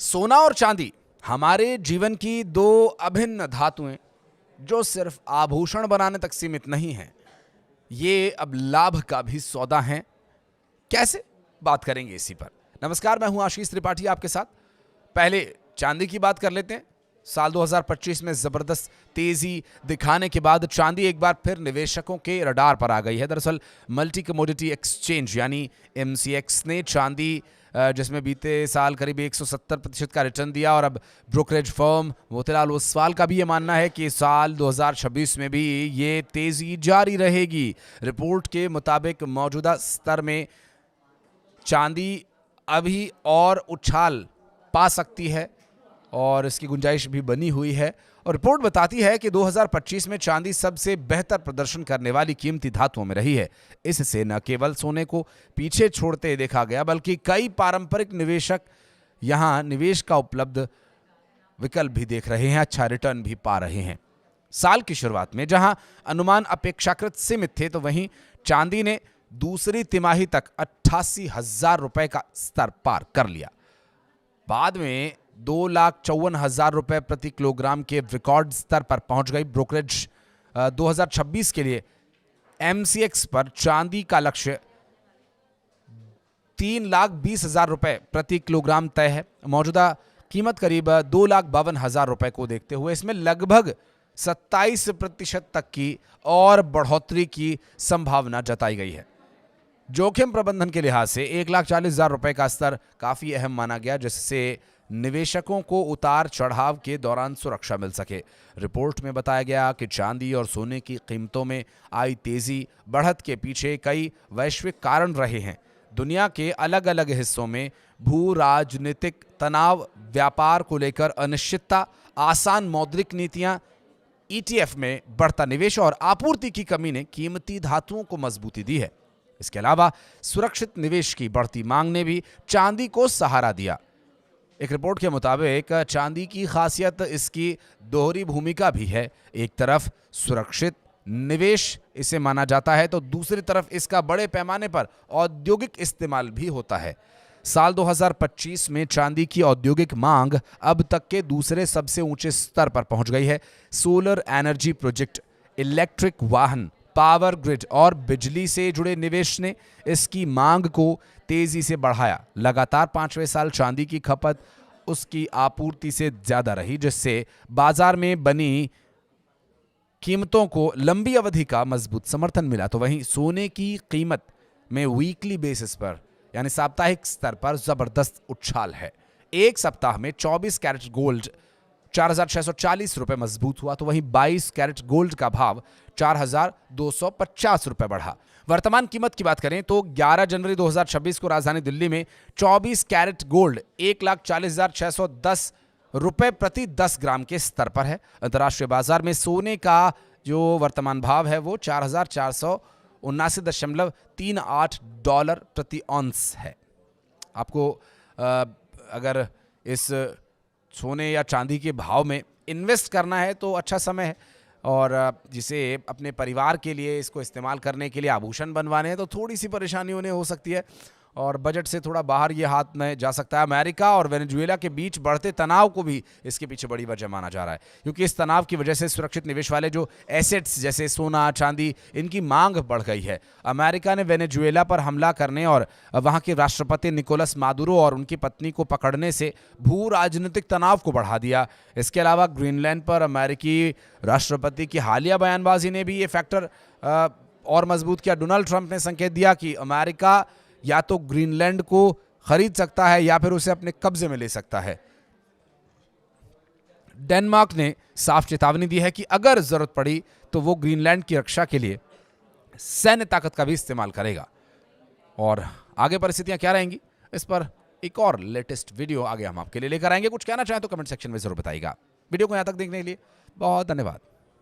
सोना और चांदी हमारे जीवन की दो अभिन्न धातुएं जो सिर्फ आभूषण बनाने तक सीमित नहीं हैं, ये अब लाभ का भी सौदा हैं। कैसे? बात करेंगे इसी पर। नमस्कार, मैं हूं आशीष त्रिपाठी आपके साथ। पहले चांदी की बात कर लेते हैं। साल 2025 में जबरदस्त तेजी दिखाने के बाद चांदी एक बार फिर निवेशकों के रडार पर आ गई है। दरअसल मल्टी कमोडिटी एक्सचेंज यानी MCX ने चांदी जिसमें बीते साल करीब 170% का रिटर्न दिया, और अब ब्रोकरेज फर्म मोतीलाल ओसवाल का भी ये मानना है कि साल 2026 में भी ये तेजी जारी रहेगी। रिपोर्ट के मुताबिक मौजूदा स्तर में चांदी अभी और उछाल पा सकती है और इसकी गुंजाइश भी बनी हुई है। और रिपोर्ट बताती है कि 2025 में चांदी सबसे बेहतर प्रदर्शन करने वाली कीमती धातुओं में रही है। इससे न केवल सोने को पीछे छोड़ते देखा गया, बल्कि कई पारंपरिक निवेशक यहां निवेश का उपलब्ध विकल्प भी देख रहे हैं, अच्छा रिटर्न भी पा रहे हैं। साल की शुरुआत में जहां अनुमान अपेक्षाकृत सीमित थे, तो वहीं चांदी ने दूसरी तिमाही तक 88,000 रुपए का स्तर पार कर लिया। बाद में 2,54,000 रुपए प्रति किलोग्राम के रिकॉर्ड स्तर पर पहुंच गई। ब्रोकरेज 2026 के लिए MCX पर चांदी का लक्ष्य 3,20,000 रुपए प्रति किलोग्राम तय है। मौजूदा कीमत करीब 2,52,000 रुपए को देखते हुए इसमें लगभग 27% तक की और बढ़ोतरी की संभावना जताई गई है। जोखिम प्रबंधन के लिहाज से 1,40,000 रुपए का स्तर काफी अहम माना गया, जिससे निवेशकों को उतार चढ़ाव के दौरान सुरक्षा मिल सके। रिपोर्ट में बताया गया कि चांदी और सोने की कीमतों में आई तेजी बढ़त के पीछे कई वैश्विक कारण रहे हैं। दुनिया के अलग अलग हिस्सों में भू राजनीतिक तनाव, व्यापार को लेकर अनिश्चितता, आसान मौद्रिक नीतियां, ETF में बढ़ता निवेश और आपूर्ति की कमी ने कीमती धातुओं को मजबूती दी है। इसके अलावा सुरक्षित निवेश की बढ़ती मांग ने भी चांदी को सहारा दिया। एक रिपोर्ट के मुताबिक चांदी की खासियत इसकी दोहरी भूमिका भी है। एक तरफ सुरक्षित निवेश इसे माना जाता है, तो दूसरी तरफ इसका बड़े पैमाने पर औद्योगिक इस्तेमाल भी होता है। साल 2025 में चांदी की औद्योगिक मांग अब तक के दूसरे सबसे ऊंचे स्तर पर पहुंच गई है। सोलर एनर्जी प्रोजेक्ट, इलेक्ट्रिक वाहन, पावर ग्रिड और बिजली से जुड़े निवेश ने इसकी मांग को तेजी से बढ़ाया। लगातार 5वें साल चांदी की खपत उसकी आपूर्ति से ज्यादा रही, जिससे बाजार में बनी कीमतों को लंबी अवधि का मजबूत समर्थन मिला। तो वहीं सोने की कीमत में वीकली बेसिस पर यानी साप्ताहिक स्तर पर जबरदस्त उछाल है। एक सप्ताह में 24 कैरेट गोल्ड 4,640 रुपए मजबूत हुआ, तो वहीं 22 कैरेट गोल्ड का भाव 4,250 रुपए बढ़ा। वर्तमान कीमत की बात करें तो 11 जनवरी 2026 को राजधानी दिल्ली में 24 कैरेट गोल्ड 1,40,610 रुपए प्रति 10 ग्राम के स्तर पर है। अंतर्राष्ट्रीय बाजार में सोने का जो वर्तमान भाव है वो 4,479.38 डॉलर प्रति ऑन्स है। आपको अगर इस सोने या चांदी के भाव में इन्वेस्ट करना है तो अच्छा समय है, और जिसे अपने परिवार के लिए इसको इस्तेमाल करने के लिए आभूषण बनवाने हैं तो थोड़ी सी परेशानी उन्हें हो सकती है और बजट से थोड़ा बाहर ये हाथ में जा सकता है। अमेरिका और वेनेजुएला के बीच बढ़ते तनाव को भी इसके पीछे बड़ी वजह माना जा रहा है, क्योंकि इस तनाव की वजह से सुरक्षित निवेश वाले जो एसेट्स जैसे सोना, चांदी, इनकी मांग बढ़ गई है। अमेरिका ने वेनेजुएला पर हमला करने और वहां के राष्ट्रपति निकोलस मादुरो और उनकी पत्नी को पकड़ने से भू राजनीतिक तनाव को बढ़ा दिया। इसके अलावा ग्रीनलैंड पर अमेरिकी राष्ट्रपति की हालिया बयानबाजी ने भी ये फैक्टर और मजबूत किया। डोनाल्ड ट्रंप ने संकेत दिया कि अमेरिका या तो ग्रीनलैंड को खरीद सकता है या फिर उसे अपने कब्जे में ले सकता है। डेनमार्क ने साफ चेतावनी दी है कि अगर जरूरत पड़ी तो वो ग्रीनलैंड की रक्षा के लिए सैन्य ताकत का भी इस्तेमाल करेगा। और आगे परिस्थितियां क्या रहेंगी, इस पर एक और लेटेस्ट वीडियो आगे हम आपके लिए लेकर आएंगे। कुछ कहना चाहें तो कमेंट सेक्शन में जरूर बताइएगा। वीडियो को यहां तक देखने के लिए बहुत धन्यवाद।